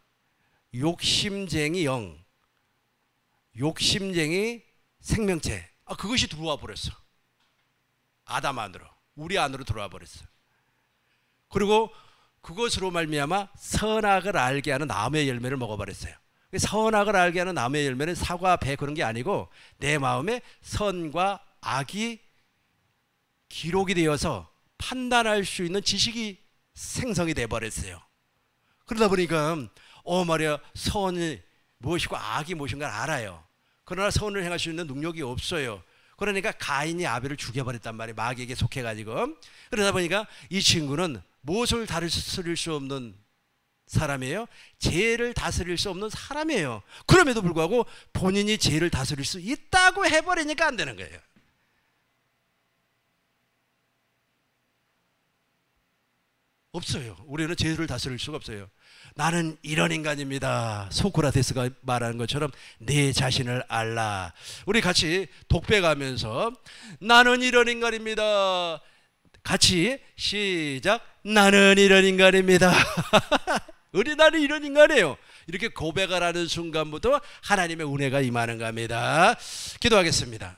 욕심쟁이 영, 욕심쟁이 생명체, 그것이 들어와 버렸어. 아담 안으로, 우리 안으로 들어와 버렸어. 그리고 그것으로 말미암아 선악을 알게 하는 나무의 열매를 먹어버렸어요. 선악을 알게 하는 나무의 열매는 사과, 배 그런 게 아니고 내 마음에 선과 악이 기록이 되어서 판단할 수 있는 지식이 생성이 돼버렸어요. 그러다 보니까 말이야, 선이 무엇이고 악이 무엇인가 알아요. 그러나 선을 행할 수 있는 능력이 없어요. 그러니까 가인이 아벨을 죽여버렸단 말이에요. 마귀에게 속해가지고. 그러다 보니까 이 친구는 무엇을 다스릴 수 없는 사람이에요? 죄를 다스릴 수 없는 사람이에요. 그럼에도 불구하고 본인이 죄를 다스릴 수 있다고 해버리니까 안 되는 거예요. 없어요. 우리는 죄를 다스릴 수가 없어요. 나는 이런 인간입니다. 소크라테스가 말하는 것처럼 내 자신을 알라. 우리 같이 독백하면서 나는 이런 인간입니다. 같이 시작. 나는 이런 인간입니다. 나는 이런 인간이에요. 이렇게 고백을 하는 순간부터 하나님의 은혜가 임하는 겁니다. 기도하겠습니다.